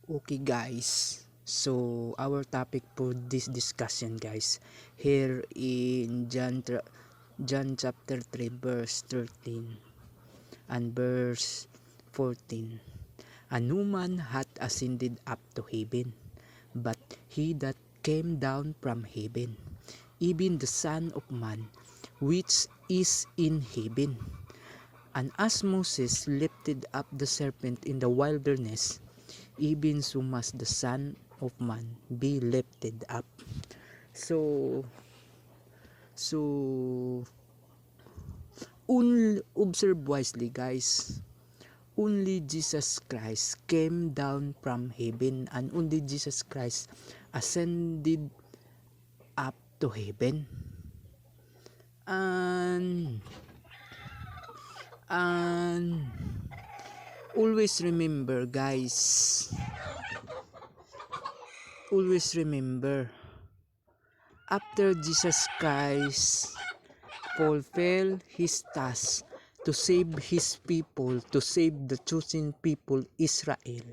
Okay guys, so our topic for this discussion guys, here in John chapter 3 verse 13 and verse 14. A no man hath ascended up to heaven, but he that came down from heaven, even the Son of Man, which is in heaven. And as Moses lifted up the serpent in the wilderness, even so must the Son of Man be lifted up. So, so, observe wisely guys. Only Jesus Christ came down from heaven, and only Jesus Christ ascended up to heaven. And always remember guys, always remember, after Jesus Christ fulfill his task to save his people, to save the chosen people Israel,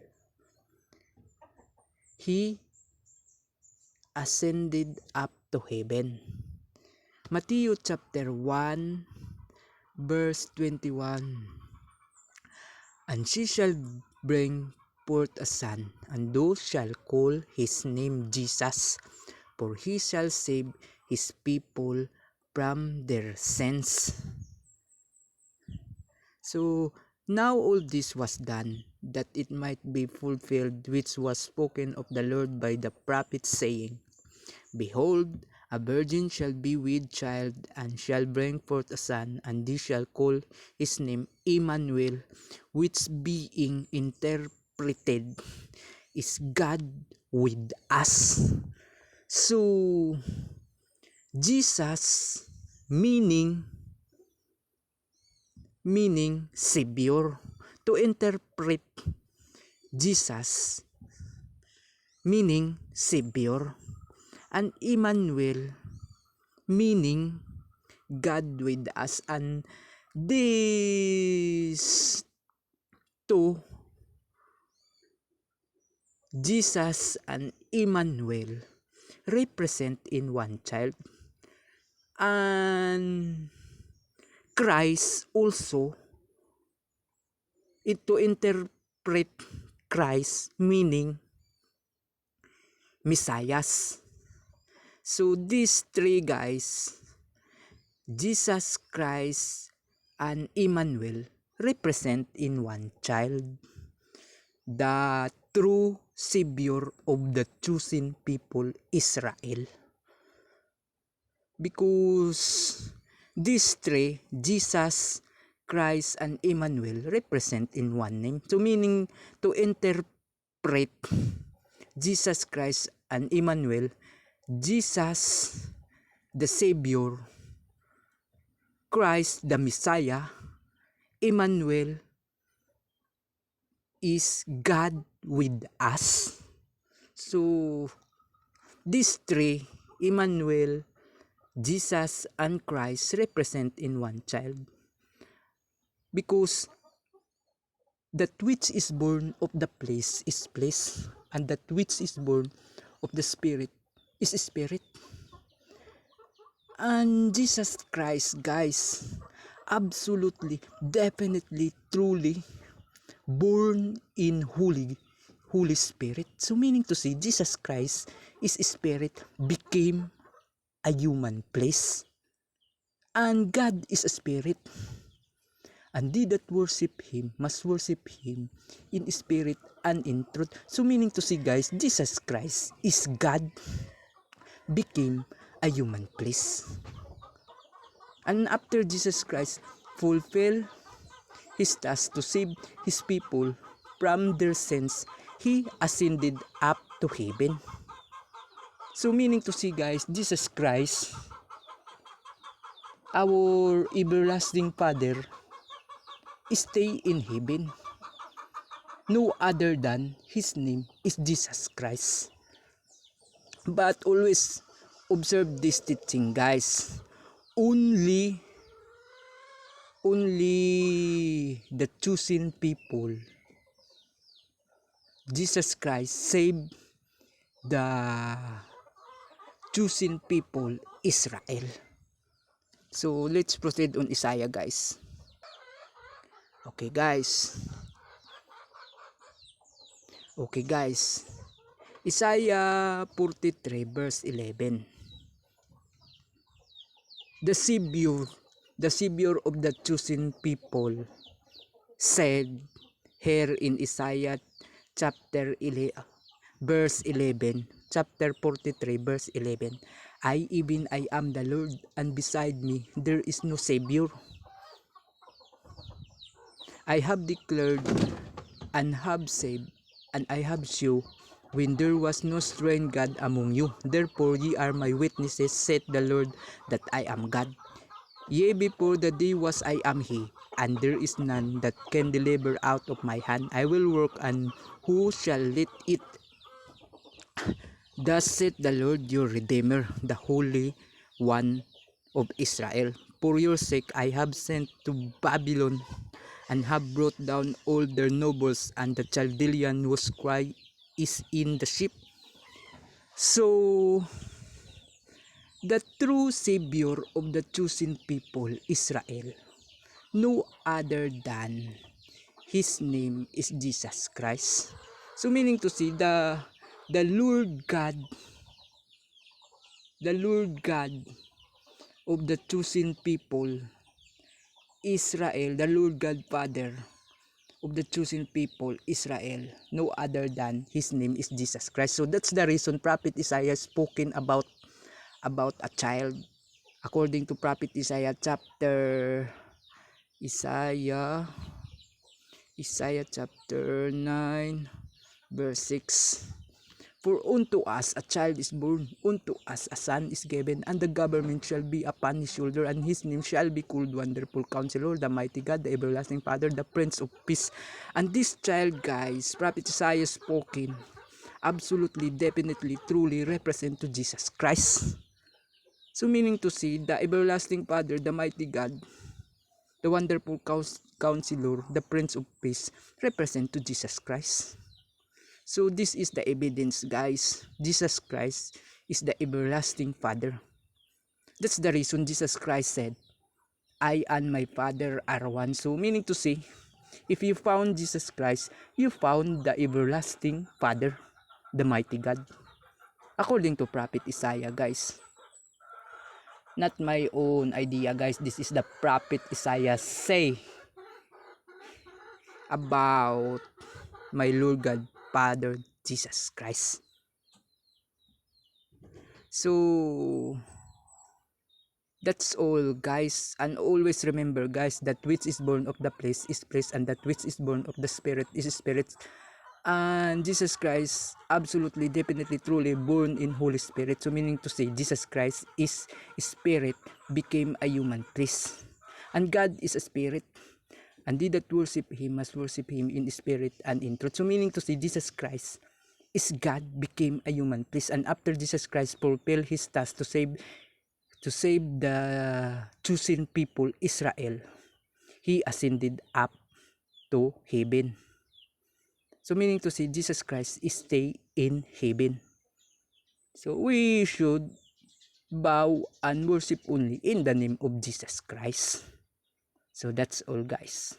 he ascended up to heaven. Matthew chapter 1 verse 21. And she shall bring forth a son, and thou shalt call his name Jesus, for he shall save his people from their sins. So now all this was done, that it might be fulfilled which was spoken of the Lord by the prophet, saying, Behold, a virgin shall be with child, and shall bring forth a son, and they shall call his name Emmanuel, which being interpreted is God with us. So, Jesus meaning Savior. To interpret Jesus meaning Savior, and Emmanuel meaning God with us. And these two, Jesus and Emmanuel, represent in one child. And Christ also, to interpret Christ meaning Messiahs. So these three guys, Jesus Christ and Emmanuel, represent in one child the true Savior of the chosen people Israel. Because these three, Jesus, Christ, and Emmanuel, represent in one name. So meaning, to interpret Jesus Christ and Emmanuel, Jesus the Savior, Christ the Messiah, Emmanuel is God with us. So these three, Emmanuel, Jesus, and Christ, represent in one child. Because that which is born of the flesh is flesh, and that which is born of the Spirit is spirit. And Jesus Christ, guys, absolutely, definitely, truly born in Holy Spirit. So meaning to say, Jesus Christ is Spirit, became a human flesh. And God is a Spirit. And they that worship Him must worship Him in spirit and in truth. So meaning to say guys, Jesus Christ is God, became a human flesh. And after Jesus Christ fulfill his task to save his people from their sins, he ascended up to heaven. So meaning to say guys, Jesus Christ, our everlasting Father, stay in heaven. No other than his name is Jesus Christ. But always observe this teaching guys. Only the chosen people Jesus Christ saved the chosen people Israel. So let's proceed on Isaiah, guys. Okay guys. Okay guys. Isaiah 43 verse 11. The Savior of the chosen people said here in Isaiah chapter 11, verse 11, chapter 43 verse 11. I am the Lord, and beside me there is no Savior. I have declared and have saved, and I have shown when there was no strange God among you. Therefore ye are my witnesses, saith the Lord, that I am God. Yea, before the day was I am He, and there is none that can deliver out of my hand. I will work, and who shall let it? Thus saith the Lord your Redeemer, the Holy One of Israel. For your sake I have sent to Babylon, and have brought down all their nobles, and the Chaldean whose cry is in the ship. So, the true Savior of the chosen people, Israel, no other than His name is Jesus Christ. So meaning to say, the Lord God, the Lord God of the chosen people, Israel, the Lord God Father of the chosen people, Israel, no other than His name is Jesus Christ. So that's the reason Prophet Isaiah spoken about a child. According to Prophet Isaiah Isaiah chapter 9 verse 6. For unto us a child is born, unto us a son is given, and the government shall be upon his shoulder, and his name shall be called Wonderful Counselor, the Mighty God, the Everlasting Father, the Prince of Peace. And this child, guys, Prophet Isaiah spoken, absolutely, definitely, truly represent to Jesus Christ. So meaning to say, the Everlasting Father, the Mighty God, the Wonderful Counselor, the Prince of Peace, represent to Jesus Christ. So this is the evidence, guys. Jesus Christ is the everlasting Father. That's the reason Jesus Christ said, I and my Father are one. So meaning to say, if you found Jesus Christ, you found the everlasting Father, the mighty God. According to Prophet Isaiah, guys. Not my own idea, guys. This is the Prophet Isaiah say about my Lord God, Father, Jesus Christ. So, that's all, guys. And always remember, guys, that which is born of the flesh is flesh, and that which is born of the spirit is spirit. And Jesus Christ, absolutely, definitely, truly born in Holy Spirit. So meaning to say, Jesus Christ is spirit, became a human flesh. And God is a spirit. And they that worship Him must worship Him in spirit and in truth. So meaning to say, Jesus Christ is God, became a human flesh. And after Jesus Christ fulfilled His task to save the chosen people Israel, He ascended up to heaven. So meaning to say, Jesus Christ is stay in heaven. So we should bow and worship only in the name of Jesus Christ. So that's all, guys.